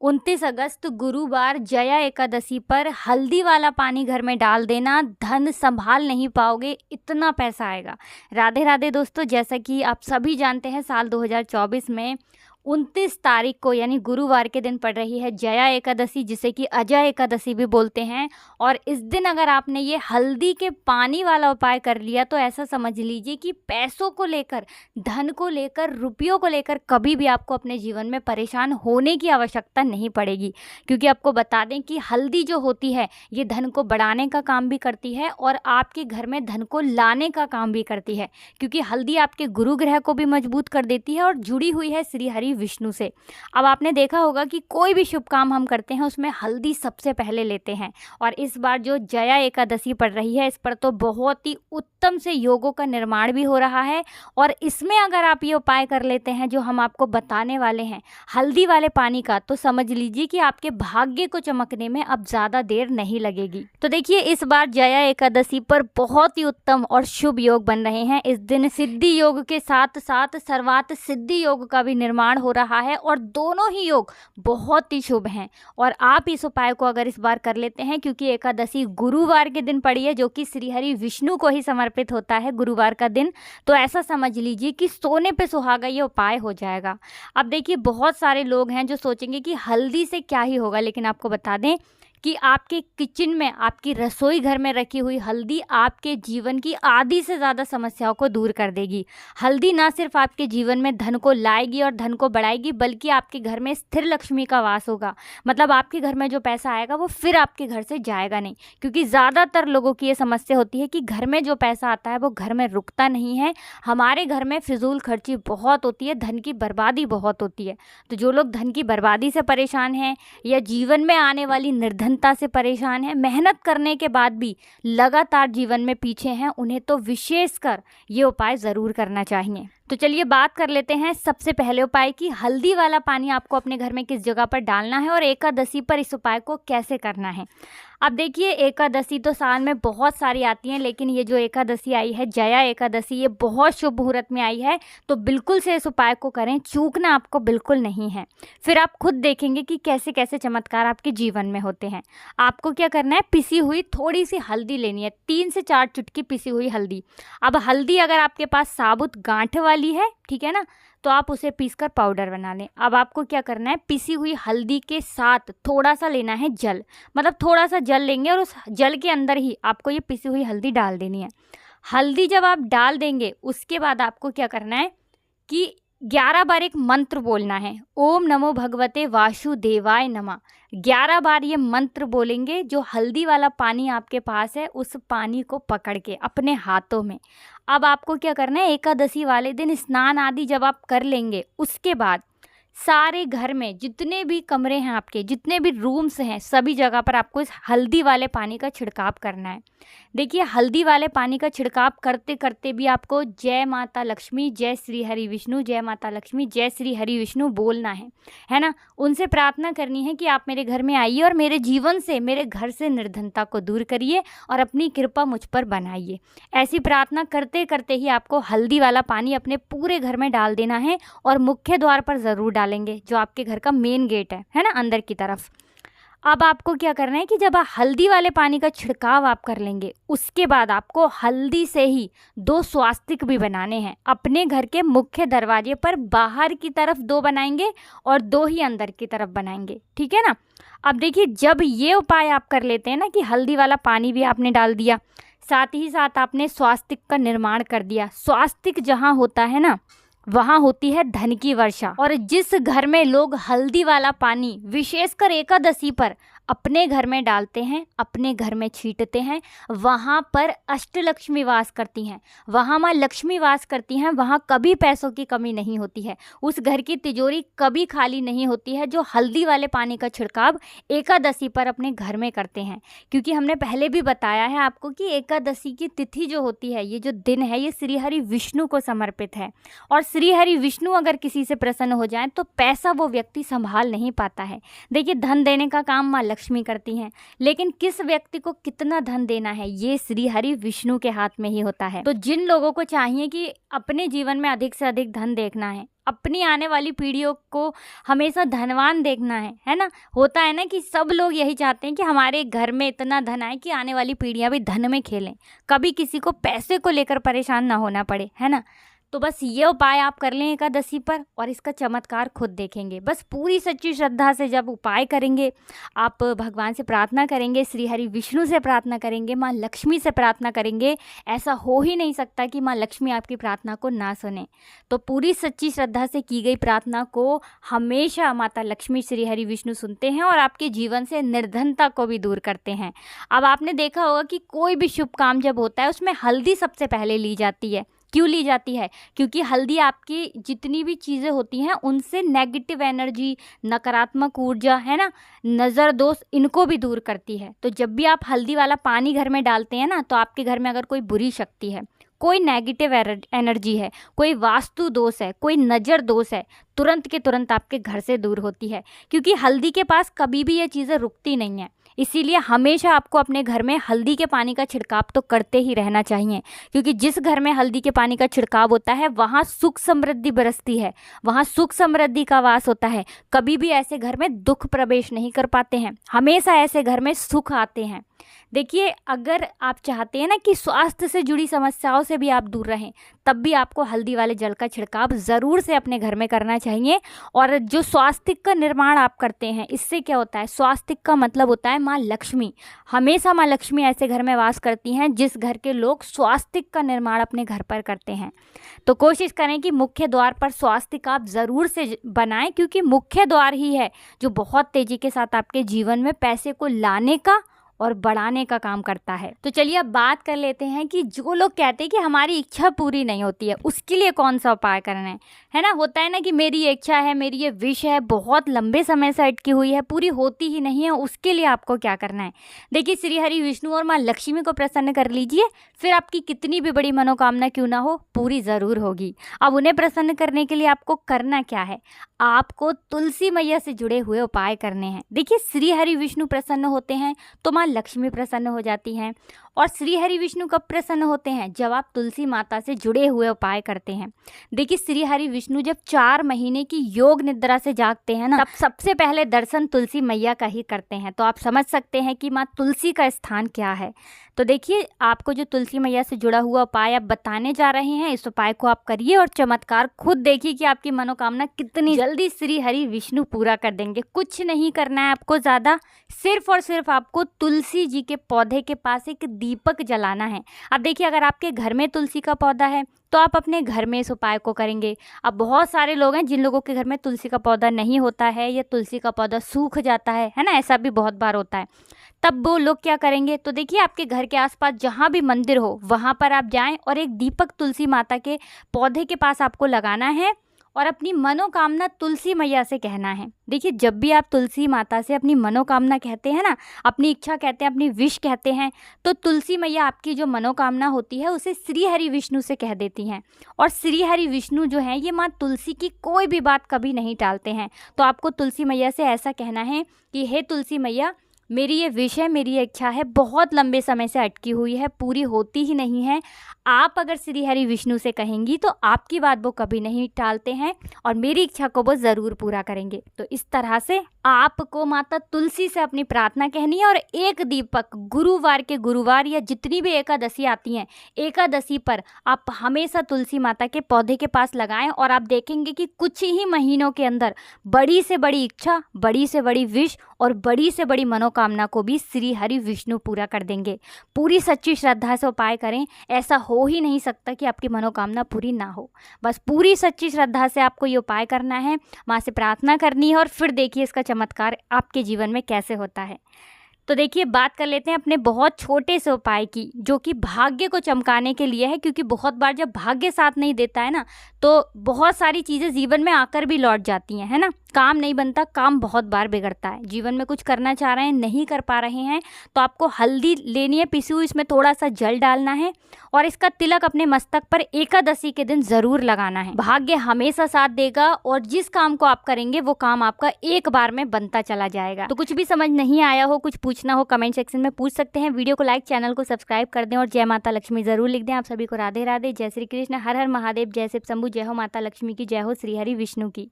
29 अगस्त गुरुवार जया एकादशी पर हल्दी वाला पानी घर में डाल देना, धन संभाल नहीं पाओगे, इतना पैसा आएगा। राधे राधे दोस्तों, जैसा कि आप सभी जानते हैं साल 2024 में 29 तारीख को यानी गुरुवार के दिन पड़ रही है जया एकादशी, जिसे कि अजय एकादशी भी बोलते हैं। और इस दिन अगर आपने ये हल्दी के पानी वाला उपाय कर लिया तो ऐसा समझ लीजिए कि पैसों को लेकर, धन को लेकर, रुपयों को लेकर कभी भी आपको अपने जीवन में परेशान होने की आवश्यकता नहीं पड़ेगी। क्योंकि आपको बता दें कि हल्दी जो होती है ये धन को बढ़ाने का काम भी करती है और आपके घर में धन को लाने का काम भी करती है। क्योंकि हल्दी आपके गुरु ग्रह को भी मजबूत कर देती है और जुड़ी हुई है श्री हरि विष्णु से। अब आपने देखा होगा कि कोई भी शुभ काम हम करते हैं उसमें हल्दी सबसे पहले लेते हैं। और इस बार जो जया एकादशी पड़ रही है इस पर तो बहुत ही उत्तम से योगों का निर्माण भी हो रहा है। और इसमें अगर आप ये उपाय कर लेते हैं जो हम आपको बताने वाले हैं हल्दी वाले पानी का, तो समझ लीजिए कि आपके भाग्य को चमकने में अब ज़्यादा देर नहीं लगेगी। तो देखिए, इस बार जया एकादशी पर बहुत ही उत्तम और शुभ योग बन रहे हैं। इस दिन सिद्धि योग के साथ साथ सर्वात सिद्धि योग का भी निर्माण हो रहा है और दोनों ही योग बहुत ही शुभ हैं। और आप इस उपाय को अगर इस बार कर लेते हैं, क्योंकि एकादशी गुरुवार के दिन पड़ी है जो कि श्री हरि विष्णु को ही समर्पित होता है गुरुवार का दिन, तो ऐसा समझ लीजिए कि सोने पे सुहागा ये उपाय हो जाएगा। अब देखिए, बहुत सारे लोग हैं जो सोचेंगे कि हल्दी से क्या ही होगा, लेकिन आपको बता दें कि आपके किचन में, आपकी रसोई घर में रखी हुई हल्दी आपके जीवन की आधी से ज़्यादा समस्याओं को दूर कर देगी। हल्दी ना सिर्फ आपके जीवन में धन को लाएगी और धन को बढ़ाएगी, बल्कि आपके घर में स्थिर लक्ष्मी का वास होगा। मतलब आपके घर में जो पैसा आएगा वो फिर आपके घर से जाएगा नहीं। क्योंकि ज़्यादातर लोगों की ये समस्या होती है कि घर में जो पैसा आता है वो घर में रुकता नहीं है। हमारे घर में फिजूल खर्ची बहुत होती है, धन की बर्बादी बहुत होती है। तो जो लोग धन की बर्बादी से परेशान हैं या जीवन में आने वाली निर्धनता से परेशान है, मेहनत करने के बाद भी लगातार जीवन में पीछे हैं, उन्हें तो विशेषकर ये उपाय ज़रूर करना चाहिए। तो चलिए बात कर लेते हैं सबसे पहले उपाय की। हल्दी वाला पानी आपको अपने घर में किस जगह पर डालना है और एकादशी पर इस उपाय को कैसे करना है। अब देखिए, एकादशी तो साल में बहुत सारी आती हैं, लेकिन ये जो एकादशी आई है जया एकादशी, ये बहुत शुभ मुहूर्त में आई है। तो बिल्कुल से इस उपाय को करें, चूकना आपको बिल्कुल नहीं है। फिर आप खुद देखेंगे कि कैसे कैसे चमत्कार आपके जीवन में होते हैं। आपको क्या करना है, पिसी हुई थोड़ी सी हल्दी लेनी है, 3 से 4 चुटकी पिसी हुई हल्दी। अब हल्दी अगर आपके पास साबुत गांठ वाली है, ठीक है ना, तो आप उसे पीसकर पाउडर बना लें। अब आपको क्या करना है, पिसी हुई हल्दी के साथ थोड़ा सा लेना है जल, मतलब थोड़ा सा जल लेंगे और उस जल के अंदर ही आपको ये पिसी हुई हल्दी डाल देनी है। हल्दी जब आप डाल देंगे उसके बाद आपको क्या करना है कि 11 बार एक मंत्र बोलना है, ओम नमो भगवते वासुदेवाय नमः। 11 बार ये मंत्र बोलेंगे। जो हल्दी वाला पानी आपके पास है उस पानी को पकड़ के अपने हाथों में, अब आपको क्या करना है, एकादशी वाले दिन स्नान आदि जब आप कर लेंगे उसके बाद सारे घर में जितने भी कमरे हैं, आपके जितने भी रूम्स हैं, सभी जगह पर आपको इस हल्दी वाले पानी का छिड़काव करना है। देखिए, हल्दी वाले पानी का छिड़काव करते करते भी आपको जय माता लक्ष्मी, जय श्री हरि विष्णु, जय माता लक्ष्मी, जय श्री हरि विष्णु बोलना है ना। उनसे प्रार्थना करनी है कि आप मेरे घर में आइए और मेरे जीवन से, मेरे घर से निर्धनता को दूर करिए और अपनी कृपा मुझ पर बनाइए। ऐसी प्रार्थना करते करते ही आपको हल्दी वाला पानी अपने पूरे घर में डाल देना है और मुख्य द्वार पर ज़रूर डालेंगे, जो आपके घर का मेन गेट है ना, अंदर की तरफ। अब आपको क्या करना है कि जब आप हल्दी वाले पानी का छिड़काव आप कर लेंगे उसके बाद आपको हल्दी से ही 2 स्वास्तिक भी बनाने हैं। अपने घर के मुख्य दरवाजे पर बाहर की तरफ 2 बनाएंगे और 2 ही अंदर की तरफ बनाएंगे, ठीक है ना। अब देखिए, जब ये उपाय आप कर लेते हैं ना कि हल्दी वाला पानी भी आपने डाल दिया, साथ ही साथ आपने स्वास्तिक का निर्माण कर दिया। स्वास्तिक जहाँ होता है ना वहाँ होती है धन की वर्षा। और जिस घर में लोग हल्दी वाला पानी विशेषकर एकादशी पर अपने घर में डालते हैं, अपने घर में छींटते हैं, वहाँ पर अष्टलक्ष्मी वास करती हैं, वहाँ माँ लक्ष्मी वास करती हैं, वहाँ कभी पैसों की कमी नहीं होती है, उस घर की तिजोरी कभी खाली नहीं होती है, जो हल्दी वाले पानी का छिड़काव एकादशी पर अपने घर में करते हैं। क्योंकि हमने पहले भी बताया है आपको कि एकादशी की तिथि जो होती है, ये जो दिन है, ये श्री हरि विष्णु को समर्पित है। और श्री हरि विष्णु अगर किसी से प्रसन्न हो जाएं तो पैसा वो व्यक्ति संभाल नहीं पाता है। देखिए, धन देने का काम माँ लक्ष्मी करती हैं, लेकिन किस व्यक्ति को कितना धन देना है ये श्री हरि विष्णु के हाथ में ही होता है। तो जिन लोगों को चाहिए कि अपने जीवन में अधिक से अधिक धन देखना है, अपनी आने वाली पीढ़ियों को हमेशा धनवान देखना है ना। होता है ना कि सब लोग यही चाहते हैं कि हमारे घर में इतना धन आए कि आने वाली पीढ़ियाँ भी धन में खेलें, कभी किसी को पैसे को लेकर परेशान ना होना पड़े, है ना। तो बस ये उपाय आप कर लें एकादशी पर और इसका चमत्कार खुद देखेंगे। बस पूरी सच्ची श्रद्धा से जब उपाय करेंगे, आप भगवान से प्रार्थना करेंगे, श्री हरि विष्णु से प्रार्थना करेंगे, माँ लक्ष्मी से प्रार्थना करेंगे, ऐसा हो ही नहीं सकता कि माँ लक्ष्मी आपकी प्रार्थना को ना सुने। तो पूरी सच्ची श्रद्धा से की गई प्रार्थना को हमेशा माता लक्ष्मी श्री हरि विष्णु सुनते हैं और आपके जीवन से निर्धनता को भी दूर करते हैं। अब आपने देखा होगा कि कोई भी शुभ काम जब होता है उसमें हल्दी सबसे पहले ली जाती है। क्यों ली जाती है? क्योंकि हल्दी आपकी जितनी भी चीज़ें होती हैं उनसे नेगेटिव एनर्जी, नकारात्मक ऊर्जा, है ना, नज़र दोष, इनको भी दूर करती है। तो जब भी आप हल्दी वाला पानी घर में डालते हैं ना, तो आपके घर में अगर कोई बुरी शक्ति है, कोई नेगेटिव एनर्जी है, कोई वास्तु दोष है, कोई नज़र दोष है, तुरंत के तुरंत आपके घर से दूर होती है। क्योंकि हल्दी के पास कभी भी ये चीज़ें रुकती नहीं हैं। इसीलिए हमेशा आपको अपने घर में हल्दी के पानी का छिड़काव तो करते ही रहना चाहिए, क्योंकि जिस घर में हल्दी के पानी का छिड़काव होता है वहाँ सुख समृद्धि बरसती है, वहाँ सुख समृद्धि का वास होता है। कभी भी ऐसे घर में दुख प्रवेश नहीं कर पाते हैं, हमेशा ऐसे घर में सुख आते हैं। देखिए, अगर आप चाहते हैं ना कि स्वास्थ्य से जुड़ी समस्याओं से भी आप दूर रहें, तब भी आपको हल्दी वाले जल का छिड़काव ज़रूर से अपने घर में करना चाहिए। और जो स्वास्तिक का निर्माण आप करते हैं, इससे क्या होता है, स्वास्तिक का मतलब होता है माँ लक्ष्मी। हमेशा माँ लक्ष्मी ऐसे घर में वास करती हैं जिस घर के लोग स्वास्तिक का निर्माण अपने घर पर करते हैं। तो कोशिश करें कि मुख्य द्वार पर स्वास्तिक आप ज़रूर से बनाएं, क्योंकि मुख्य द्वार ही है जो बहुत तेज़ी के साथ आपके जीवन में पैसे को लाने का और बढ़ाने का काम करता है। तो चलिए अब बात कर लेते हैं कि जो लोग कहते हैं कि हमारी इच्छा पूरी नहीं होती है, उसके लिए कौन सा उपाय करना है ना। होता है ना कि मेरी ये इच्छा है, मेरी ये विश है, बहुत लंबे समय से अटकी हुई है, पूरी होती ही नहीं है, उसके लिए आपको क्या करना है। देखिए, श्री हरि विष्णु और माँ लक्ष्मी को प्रसन्न कर लीजिए, फिर आपकी कितनी भी बड़ी मनोकामना क्यों ना हो, पूरी ज़रूर होगी। अब उन्हें प्रसन्न करने के लिए आपको करना क्या है, आपको तुलसी मैया से जुड़े हुए उपाय करने हैं। देखिए, श्री हरि विष्णु प्रसन्न होते हैं तो माँ लक्ष्मी प्रसन्न हो जाती हैं। और श्री हरि विष्णु कब प्रसन्न होते हैं, जब आप तुलसी माता से जुड़े हुए उपाय करते हैं। देखिए, श्री हरि विष्णु जब 4 महीने की योग निद्रा से जागते हैं ना, तब सबसे पहले दर्शन तुलसी मैया का ही करते हैं। तो आप समझ सकते हैं कि माँ तुलसी का स्थान क्या है। तो देखिए, आपको जो तुलसी मैया से जुड़ा हुआ उपाय आप बताने जा रहे हैं, इस उपाय को आप करिए और चमत्कार खुद देखिए कि आपकी मनोकामना कितनी जल्दी श्री हरि विष्णु पूरा कर देंगे। कुछ नहीं करना है आपको ज़्यादा, सिर्फ और सिर्फ आपको तुलसी जी के पौधे के पास एक दीपक जलाना है। अब देखिए, अगर आपके घर में तुलसी का पौधा है तो आप अपने घर में इस उपाय को करेंगे। अब बहुत सारे लोग हैं जिन लोगों के घर में तुलसी का पौधा नहीं होता है या तुलसी का पौधा सूख जाता है ना, ऐसा भी बहुत बार होता है। तब वो लोग क्या करेंगे, तो देखिए, आपके घर के आसपास जहाँ भी मंदिर हो वहाँ पर आप जाएं और एक दीपक तुलसी माता के पौधे के पास आपको लगाना है और अपनी मनोकामना तुलसी मैया से कहना है। देखिए, जब भी आप तुलसी माता से अपनी मनोकामना कहते हैं ना, अपनी इच्छा कहते हैं, अपनी विश कहते हैं, तो तुलसी मैया आपकी जो मनोकामना होती है उसे श्री हरि विष्णु से कह देती हैं। और श्री हरि विष्णु जो है, ये माँ तुलसी की कोई भी बात कभी नहीं टालते हैं। तो आपको तुलसी मैया से ऐसा कहना है कि हे तुलसी मैया, मेरी ये विश है, मेरी ये इच्छा है, बहुत लंबे समय से अटकी हुई है, पूरी होती ही नहीं है। आप अगर श्री हरि विष्णु से कहेंगी तो आपकी बात वो कभी नहीं टालते हैं और मेरी इच्छा को वो ज़रूर पूरा करेंगे। तो इस तरह से आपको माता तुलसी से अपनी प्रार्थना कहनी है और एक दीपक गुरुवार के गुरुवार या जितनी भी एकादशी आती हैं, एकादशी पर आप हमेशा तुलसी माता के पौधे के पास लगाएं और आप देखेंगे कि कुछ ही महीनों के अंदर बड़ी से बड़ी इच्छा, बड़ी से बड़ी विश और बड़ी से बड़ी मनोकामना को भी श्री हरि विष्णु पूरा कर देंगे। पूरी सच्ची श्रद्धा से उपाय करें, ऐसा हो ही नहीं सकता कि आपकी मनोकामना पूरी ना हो। बस पूरी सच्ची श्रद्धा से आपको ये उपाय करना है, माँ से प्रार्थना करनी है और फिर देखिए इसका चमत्कार आपके जीवन में कैसे होता है। तो देखिए, बात कर लेते हैं अपने बहुत छोटे से उपाय की, जो कि भाग्य को चमकाने के लिए है। क्योंकि बहुत बार जब भाग्य साथ नहीं देता है ना, तो बहुत सारी चीज़ें जीवन में आकर भी लौट जाती हैं, है ना। काम नहीं बनता, काम बहुत बार बिगड़ता है। जीवन में कुछ करना चाह रहे हैं, नहीं कर पा रहे हैं, तो आपको हल्दी लेनी है पिसी हुई, इसमें थोड़ा सा जल डालना है और इसका तिलक अपने मस्तक पर एकादशी के दिन जरूर लगाना है। भाग्य हमेशा साथ देगा और जिस काम को आप करेंगे वो काम आपका एक बार में बनता चला जाएगा। तो कुछ भी समझ नहीं आया हो, कुछ पूछना हो, कमेंट सेक्शन में पूछ सकते हैं। वीडियो को लाइक, चैनल को सब्सक्राइब कर दें और जय माता लक्ष्मी जरूर लिख दें। आप सभी को राधे राधे, जय श्री कृष्ण, हर हर महादेव, जय शिव शंभू, जय हो माता लक्ष्मी की, जय हो श्री हरि विष्णु की।